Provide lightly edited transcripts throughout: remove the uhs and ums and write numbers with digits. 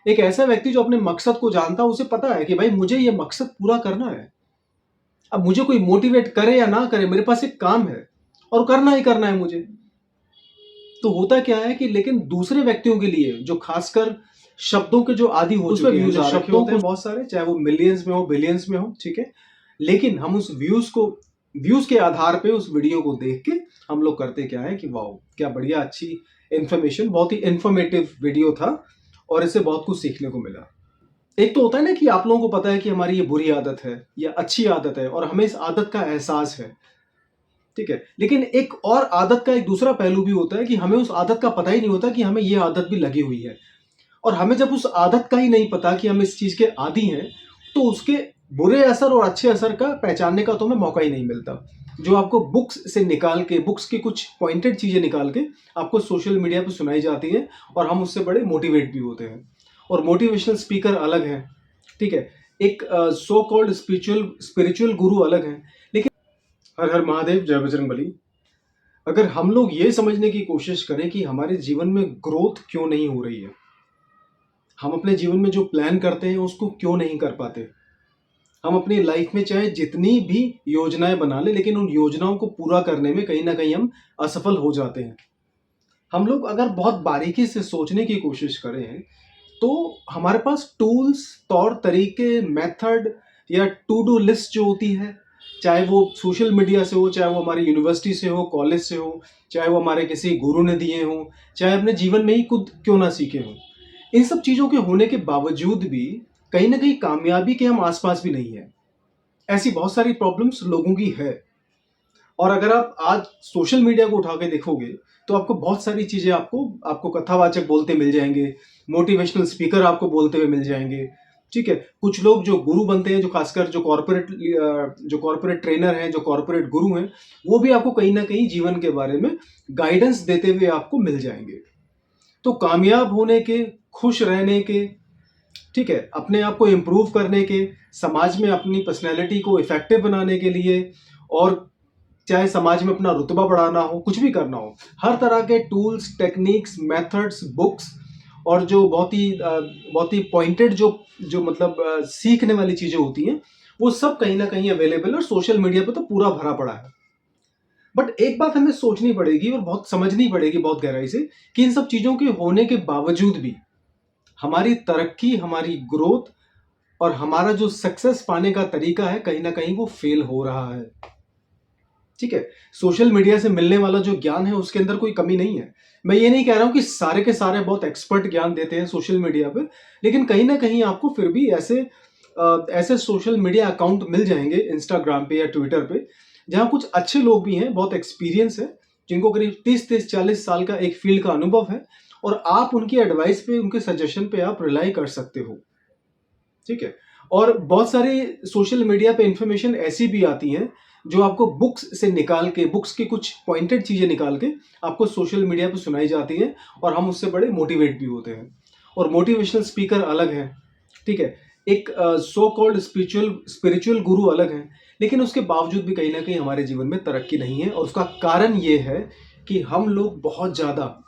एक ऐसा व्यक्ति जो अपने मकसद को जानता है, उसे पता है कि भाई मुझे ये मकसद पूरा करना है। अब मुझे कोई मोटिवेट करे या ना करे, मेरे पास एक काम है और करना ही करना है मुझे। तो होता क्या है कि लेकिन दूसरे व्यक्तियों के लिए जो खासकर शब्दों के जो आदी हो चुके हैं, जो शब्दों को बहुत सारे, चाहे वो मिलियंस में हो, बिलियंस में हो, ठीक है, लेकिन हम उस व्यूज के आधार पे उस वीडियो को देख के हम लोग करते क्या है कि वाह क्या बढ़िया, अच्छी इंफॉर्मेशन, बहुत ही इंफॉर्मेटिव वीडियो था और इससे बहुत कुछ सीखने को मिला। एक तो होता है ना कि आप लोगों को पता है कि हमारी ये बुरी आदत है या अच्छी आदत है और हमें इस आदत का एहसास है, ठीक है, लेकिन एक और आदत का एक दूसरा पहलू भी होता है कि हमें उस आदत का पता ही नहीं होता कि हमें ये आदत भी लगी हुई है। और हमें जब उस आदत का ही नहीं पता कि हम इस चीज के आदी हैं, तो उसके बुरे असर और अच्छे असर का पहचानने का तो हमें मौका ही नहीं मिलता। जो आपको बुक्स से निकाल के, बुक्स की कुछ पॉइंटेड चीजें निकाल के आपको सोशल मीडिया पर सुनाई जाती हैं और हम उससे बड़े मोटिवेट भी होते हैं। और मोटिवेशनल स्पीकर अलग हैं, ठीक है, एक सो कॉल्ड स्पिरिचुअल गुरु अलग हैं। लेकिन हर हर महादेव, जय बजरंगबली। अगर हम लोग ये समझने की कोशिश करें कि हमारे जीवन में ग्रोथ क्यों नहीं हो रही है, हम अपने जीवन में जो प्लान करते हैं उसको क्यों नहीं कर पाते, हम अपनी लाइफ में चाहे जितनी भी योजनाएं बना ले, लेकिन उन योजनाओं को पूरा करने में कहीं ना कहीं हम असफल हो जाते हैं। हम लोग अगर बहुत बारीकी से सोचने की कोशिश करें तो हमारे पास टूल्स, तौर तरीके, मेथड या टू डू लिस्ट जो होती है, चाहे वो सोशल मीडिया से हो, चाहे वो हमारी यूनिवर्सिटी से हो, कॉलेज से हो, चाहे वो हमारे किसी गुरु ने दिए हों, चाहे अपने जीवन में ही खुद क्यों ना सीखे हों, इन सब चीज़ों के होने के बावजूद भी कहीं ना कहीं कामयाबी के हम आसपास भी नहीं है। ऐसी बहुत सारी प्रॉब्लम्स लोगों की है। और अगर आप आज सोशल मीडिया को उठा के देखोगे तो आपको बहुत सारी चीजें, आपको कथावाचक बोलते मिल जाएंगे, मोटिवेशनल स्पीकर आपको बोलते हुए मिल जाएंगे, ठीक है, कुछ लोग जो गुरु बनते हैं, जो खासकर जो कॉर्पोरेट ट्रेनर हैं, जो कॉर्पोरेट गुरु हैं, वो भी आपको कहीं ना कहीं जीवन के बारे में गाइडेंस देते हुए आपको मिल जाएंगे। तो कामयाब होने के, खुश रहने के, ठीक है, अपने आप को इम्प्रूव करने के, समाज में अपनी पर्सनैलिटी को इफेक्टिव बनाने के लिए, और चाहे समाज में अपना रुतबा बढ़ाना हो, कुछ भी करना हो, हर तरह के टूल्स, टेक्निक्स, मेथड्स, बुक्स और जो बहुत ही पॉइंटेड जो मतलब सीखने वाली चीजें होती हैं, वो सब कहीं ना कहीं अवेलेबल है और सोशल मीडिया पे तो पूरा भरा पड़ा है। बट एक बात हमें सोचनी पड़ेगी और बहुत समझनी पड़ेगी बहुत गहराई से कि इन सब चीजों के होने के बावजूद भी हमारी तरक्की, हमारी ग्रोथ और हमारा जो सक्सेस पाने का तरीका है, कहीं ना कहीं वो फेल हो रहा है। ठीक है, सोशल मीडिया से मिलने वाला जो ज्ञान है उसके अंदर कोई कमी नहीं है। मैं ये नहीं कह रहा हूं कि सारे के सारे बहुत एक्सपर्ट ज्ञान देते हैं सोशल मीडिया पे, लेकिन कहीं ना कहीं आपको फिर भी ऐसे सोशल मीडिया अकाउंट मिल जाएंगे इंस्टाग्राम पे या ट्विटर पे, जहां कुछ अच्छे लोग भी हैं, बहुत एक्सपीरियंस है, जिनको करीब 30-40 साल का एक फील्ड का अनुभव है, और आप उनकी एडवाइस पे, उनके सजेशन पे आप रिलाई कर सकते हो। ठीक है, और बहुत सारी सोशल मीडिया पे इंफॉर्मेशन ऐसी भी आती हैं जो आपको बुक्स से निकाल के, बुक्स की कुछ पॉइंटेड चीजें निकाल के आपको सोशल मीडिया पे सुनाई जाती हैं और हम उससे बड़े मोटिवेट भी होते हैं। और मोटिवेशनल स्पीकर अलग हैं, ठीक है, एक सो कॉल्ड स्पिरिचुअल गुरु अलग हैं, लेकिन उसके बावजूद भी कहीं ना कहीं हमारे जीवन में तरक्की नहीं है। और उसका कारण ये है कि हम बहुत ज्यादा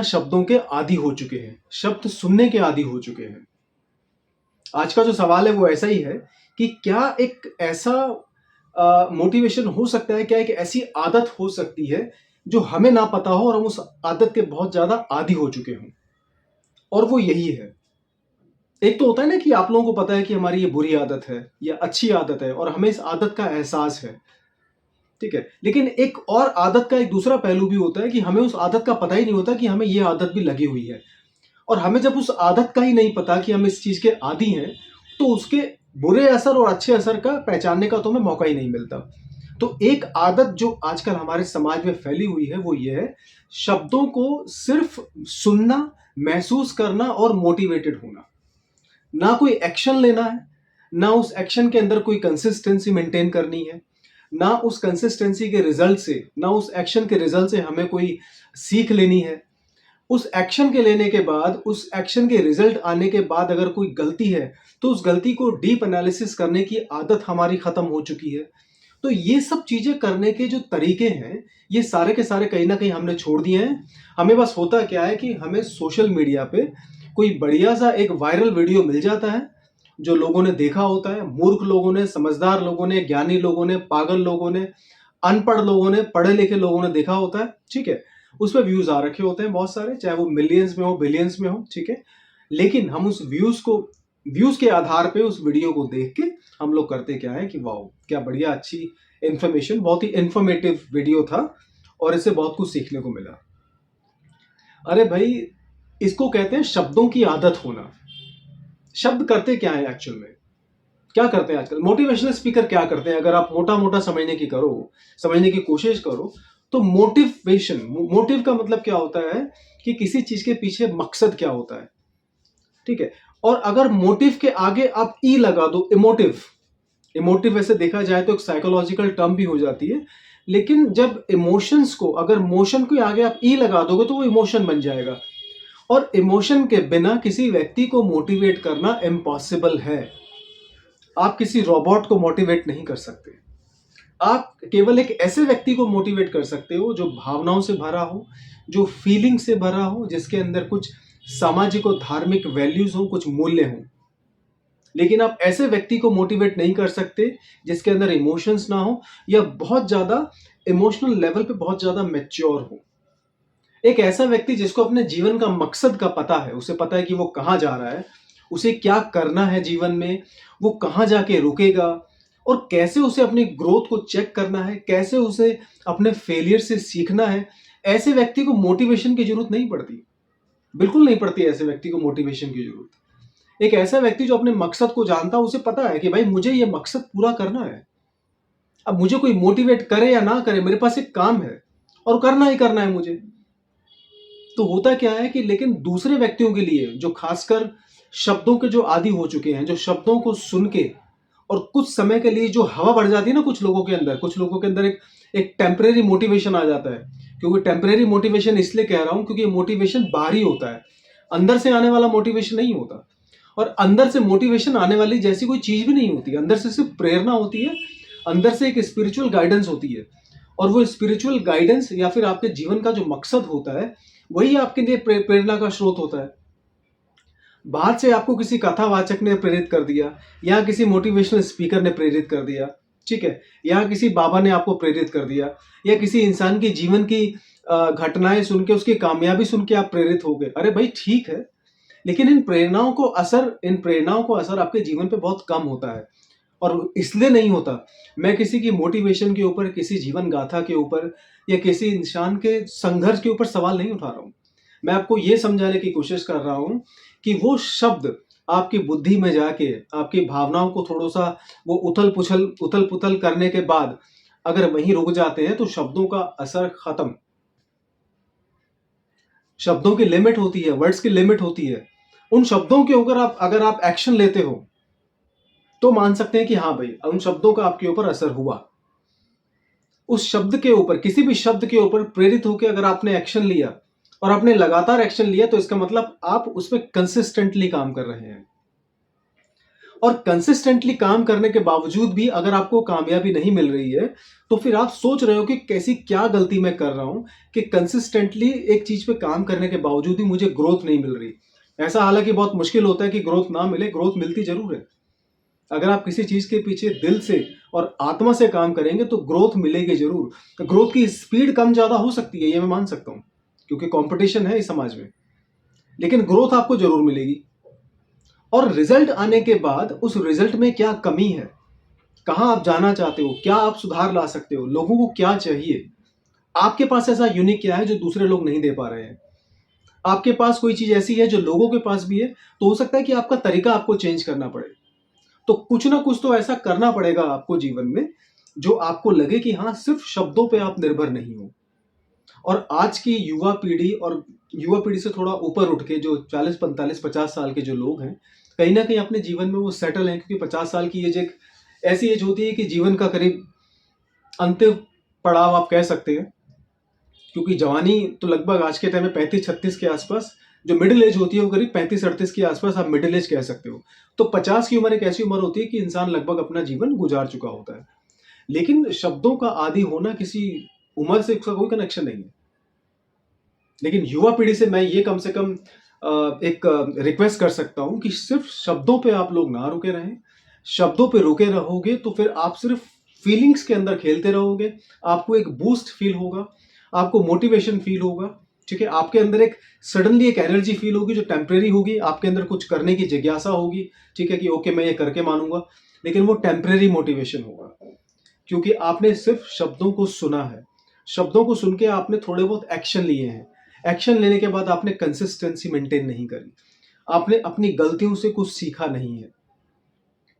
शब्दों के आदी हो चुके हैं, शब्द सुनने के आदी हो चुके हैं। आज का जो सवाल है वो ऐसा ही है कि क्या एक ऐसा मोटिवेशन हो सकता है, क्या एक ऐसी आदत हो सकती है जो हमें ना पता हो और हम उस आदत के बहुत ज्यादा आदी हो चुके हों, और वो यही है। एक तो होता है ना कि आप लोगों को पता है कि हमारी ये बुरी आदत है या अच्छी आदत है और हमें इस आदत का एहसास है, ठीक है, लेकिन एक और आदत का एक दूसरा पहलू भी होता है कि हमें उस आदत का पता ही नहीं होता कि हमें ये आदत भी लगी हुई है। और हमें जब उस आदत का ही नहीं पता कि हम इस चीज के आदी हैं, तो उसके बुरे असर और अच्छे असर का पहचानने का तो हमें मौका ही नहीं मिलता। तो एक आदत जो आजकल हमारे समाज में फैली हुई है वो ये है, शब्दों को सिर्फ सुनना, महसूस करना और मोटिवेटेड होना, ना कोई एक्शन लेना है, ना उस एक्शन के अंदर कोई कंसिस्टेंसी मेंटेन करनी है, ना उस कंसिस्टेंसी के रिजल्ट से, ना उस एक्शन के रिजल्ट से हमें कोई सीख लेनी है। उस एक्शन के लेने के बाद, उस एक्शन के रिजल्ट आने के बाद अगर कोई गलती है तो उस गलती को डीप एनालिसिस करने की आदत हमारी खत्म हो चुकी है। तो ये सब चीजें करने के जो तरीके हैं, ये सारे के सारे कहीं ना कहीं हमने छोड़ दिए हैं। हमें बस होता क्या है कि हमें सोशल मीडिया पे कोई बढ़िया सा एक वायरल वीडियो मिल जाता है जो लोगों ने देखा होता है, मूर्ख लोगों ने, समझदार लोगों ने, ज्ञानी लोगों ने, पागल लोगों ने, अनपढ़ लोगों ने, पढ़े लिखे लोगों ने देखा होता है, ठीक है। उस पर व्यूज आ रखे होते हैं बहुत सारे, चाहे वो मिलियंस में हो, बिलियंस में हो, ठीक है। लेकिन हम उस व्यूज के आधार पे उस वीडियो को देख के हम लोग करते क्या है कि वाह क्या बढ़िया, अच्छी इंफॉर्मेशन, बहुत ही इंफॉर्मेटिव वीडियो था और इससे बहुत कुछ सीखने को मिला। अरे भाई, इसको कहते हैं शब्दों की आदत होना। शब्द करते क्या है एक्चुअल में, क्या करते हैं आजकल मोटिवेशनल स्पीकर, क्या करते हैं? अगर आप मोटा मोटा समझने की कोशिश करो तो मोटिव का मतलब क्या होता है कि किसी चीज के पीछे मकसद क्या होता है, ठीक है। और अगर मोटिव के आगे आप ई लगा दो, इमोटिव वैसे देखा जाए तो एक साइकोलॉजिकल टर्म भी हो जाती है, लेकिन जब इमोशंस को, अगर मोशन के आगे आप ई लगा दोगे तो वो इमोशन बन जाएगा। और इमोशन के बिना किसी व्यक्ति को मोटिवेट करना इम्पॉसिबल है। आप किसी रोबोट को मोटिवेट नहीं कर सकते। आप केवल एक ऐसे व्यक्ति को मोटिवेट कर सकते हो जो भावनाओं से भरा हो, जो फीलिंग से भरा हो, जिसके अंदर कुछ सामाजिक और धार्मिक वैल्यूज हो, कुछ मूल्य हो। लेकिन आप ऐसे व्यक्ति को मोटिवेट नहीं कर सकते जिसके अंदर इमोशंस ना हो या बहुत ज्यादा इमोशनल लेवल पे बहुत ज्यादा मैच्योर हो। एक ऐसा व्यक्ति जिसको अपने जीवन का मकसद का पता है, उसे पता है कि वो कहाँ जा रहा है, उसे क्या करना है जीवन में, वो कहाँ जाके रुकेगा और कैसे उसे अपनी ग्रोथ को चेक करना है, कैसे उसे अपने फेलियर से सीखना है। ऐसे व्यक्ति को मोटिवेशन की जरूरत नहीं पड़ती, बिल्कुल नहीं पड़ती ऐसे व्यक्ति को मोटिवेशन की जरूरत। एक ऐसा व्यक्ति जो अपने मकसद को जानता है, उसे पता है कि भाई मुझे ये मकसद पूरा करना है। अब मुझे कोई मोटिवेट करे या ना करे, मेरे पास एक काम है और करना ही करना है मुझे। तो होता क्या है कि लेकिन दूसरे व्यक्तियों के लिए जो खासकर शब्दों के जो आदी हो चुके हैं, जो शब्दों को सुन के और कुछ समय के लिए जो हवा बढ़ जाती है ना कुछ लोगों के अंदर एक टेम्परेरी मोटिवेशन आ जाता है। क्योंकि टेम्परेरी मोटिवेशन इसलिए कह रहा हूं क्योंकि मोटिवेशन बाहरी होता है, अंदर से आने वाला मोटिवेशन नहीं होता। और अंदर से मोटिवेशन आने वाली जैसी कोई चीज भी नहीं होती, अंदर से सिर्फ प्रेरणा होती है, अंदर से एक स्पिरिचुअल गाइडेंस होती है। और वो स्पिरिचुअल गाइडेंस या फिर आपके जीवन का जो मकसद होता है वही आपके लिए प्रेरणा का स्रोत होता है। बाहर से आपको किसी कथावाचक ने प्रेरित कर दिया, या किसी मोटिवेशनल स्पीकर ने प्रेरित कर दिया, ठीक है, या किसी बाबा ने आपको प्रेरित कर दिया, या किसी इंसान की जीवन की घटनाएं सुन के, उसकी कामयाबी सुन के आप प्रेरित हो गए। अरे भाई ठीक है, लेकिन इन प्रेरणाओं को असर आपके जीवन पे बहुत कम होता है। और इसलिए नहीं होता, मैं किसी की मोटिवेशन के ऊपर, किसी जीवन गाथा के ऊपर या किसी इंसान के संघर्ष के ऊपर सवाल नहीं उठा रहा हूं। मैं आपको यह समझाने की कोशिश कर रहा हूं कि वो शब्द आपकी बुद्धि में जाके आपकी भावनाओं को थोड़ा सा वो उथल पुथल करने के बाद अगर वहीं रुक जाते हैं तो शब्दों का असर खत्म। शब्दों की लिमिट होती है, वर्ड्स की लिमिट होती है। उन शब्दों के ऊपर अगर आप एक्शन लेते हो तो मान सकते हैं कि हाँ भाई, उन शब्दों का आपके ऊपर असर हुआ। उस शब्द के ऊपर, किसी भी शब्द के ऊपर प्रेरित होकर अगर आपने एक्शन लिया और आपने लगातार एक्शन लिया, तो इसका मतलब आप उसमें कंसिस्टेंटली काम कर रहे हैं। और कंसिस्टेंटली काम करने के बावजूद भी अगर आपको कामयाबी नहीं मिल रही है, तो फिर आप सोच रहे हो कि कैसी क्या गलती मैं कर रहा हूं कि कंसिस्टेंटली एक चीज पे काम करने के बावजूद भी मुझे ग्रोथ नहीं मिल रही। ऐसा हालांकि बहुत मुश्किल होता है कि ग्रोथ ना मिले, ग्रोथ मिलती जरूर है। अगर आप किसी चीज के पीछे दिल से और आत्मा से काम करेंगे तो ग्रोथ मिलेगी जरूर। ग्रोथ की स्पीड कम ज्यादा हो सकती है, ये मैं मान सकता हूं, क्योंकि कंपटीशन है इस समाज में, लेकिन ग्रोथ आपको जरूर मिलेगी। और रिजल्ट आने के बाद उस रिजल्ट में क्या कमी है, कहां आप जाना चाहते हो, क्या आप सुधार ला सकते हो, लोगों को क्या चाहिए, आपके पास ऐसा यूनिक क्या है जो दूसरे लोग नहीं दे पा रहे हैं। आपके पास कोई चीज ऐसी है जो लोगों के पास भी है, तो हो सकता है कि आपका तरीका आपको चेंज करना पड़े। तो कुछ ना कुछ तो ऐसा करना पड़ेगा आपको जीवन में जो आपको लगे कि हाँ, सिर्फ शब्दों पे आप निर्भर नहीं हो। और आज की युवा पीढ़ी से थोड़ा ऊपर उठ के जो 40, 45, 50 साल के जो लोग हैं, कहीं ना कहीं अपने जीवन में वो सेटल हैं। क्योंकि 50 साल की एज एक ऐसी एज होती है कि जीवन का करीब अंतिम पड़ाव आप कह सकते हैं। क्योंकि जवानी तो लगभग आज के टाइम में 35-36 के आसपास, जो मिडिल एज होती है वो करीब 35-38 के आसपास आप मिडिल एज कह सकते हो। तो 50 की उम्र एक ऐसी उम्र होती है कि इंसान लगभग अपना जीवन गुजार चुका होता है। लेकिन शब्दों का आदी होना किसी उम्र से इसका कोई कनेक्शन नहीं है। लेकिन युवा पीढ़ी से मैं ये कम से कम एक रिक्वेस्ट कर सकता हूँ कि सिर्फ शब्दों पे आप लोग ना रुके रहें। शब्दों पे रुके रहोगे तो फिर आप सिर्फ फीलिंग्स के अंदर खेलते रहोगे। आपको एक बूस्ट फील होगा, आपको मोटिवेशन फील होगा, ठीक है? आपके अंदर एक सडनली एक एनर्जी फील होगी जो टेम्परेरी होगी। आपके अंदर कुछ करने की जिज्ञासा होगी, ठीक है, कि ओके मैं ये करके मानूंगा। लेकिन वो टेम्परेरी मोटिवेशन होगा, क्योंकि आपने सिर्फ शब्दों को सुना है। शब्दों को सुन के आपने थोड़े बहुत एक्शन लिए हैं। एक्शन लेने के बाद आपने कंसिस्टेंसी मेंटेन नहीं करी, आपने अपनी गलतियों से कुछ सीखा नहीं है,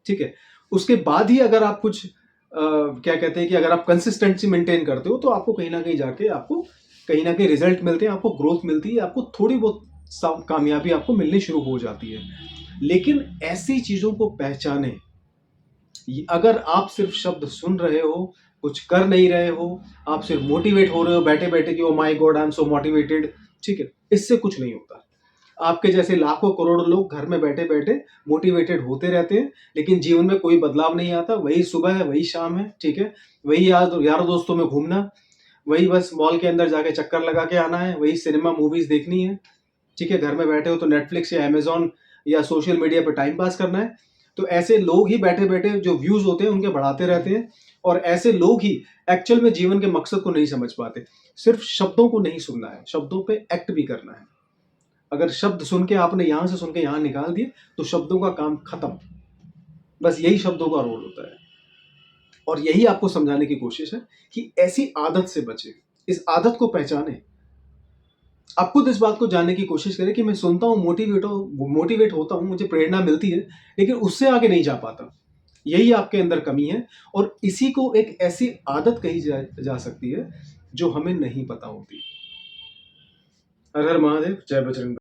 ठीक है? उसके बाद ही अगर आप कुछ क्या कहते हैं कि अगर आप कंसिस्टेंसी मेंटेन करते हो तो आपको कहीं ना कहीं जाके आपको कहीं ना कहीं रिजल्ट मिलते हैं, आपको ग्रोथ मिलती है, आपको थोड़ी बहुत कामयाबी आपको मिलनी शुरू हो जाती है। लेकिन ऐसी चीजों को पहचाने। अगर आप सिर्फ शब्द सुन रहे हो, कुछ कर नहीं रहे हो, आप सिर्फ मोटिवेट हो रहे हो बैठे बैठे कि oh my God I am so motivated, ठीक है, इससे कुछ नहीं होता। आपके जैसे लाखों करोड़ों लोग घर में बैठे बैठे मोटिवेटेड होते रहते हैं, लेकिन जीवन में कोई बदलाव नहीं आता। वही सुबह है, वही शाम है, ठीक है, वही यारों दोस्तों में घूमना, वही बस मॉल के अंदर जाके चक्कर लगा के आना है, वही सिनेमा मूवीज देखनी है, ठीक है, घर में बैठे हो तो नेटफ्लिक्स या अमेजॉन या सोशल मीडिया पर टाइम पास करना है। तो ऐसे लोग ही बैठे बैठे जो व्यूज होते हैं उनके बढ़ाते रहते हैं, और ऐसे लोग ही एक्चुअल में जीवन के मकसद को नहीं समझ पाते। सिर्फ शब्दों को नहीं सुनना है, शब्दों पे एक्ट भी करना है। अगर शब्द सुन के आपने यहां से सुन के यहां निकाल दिए तो शब्दों का काम खत्म। बस यही शब्दों का रोल होता है, और यही आपको समझाने की कोशिश है कि ऐसी आदत से बचे, इस आदत को पहचाने। आप खुद इस बात को जानने की कोशिश करें कि मैं सुनता हूँ, मोटिवेट होता हूँ, मुझे प्रेरणा मिलती है, लेकिन उससे आगे नहीं जा पाता। यही आपके अंदर कमी है, और इसी को एक ऐसी आदत कही जा सकती है जो हमें नहीं पता होती। हर हर महादेव, जय बजरंग।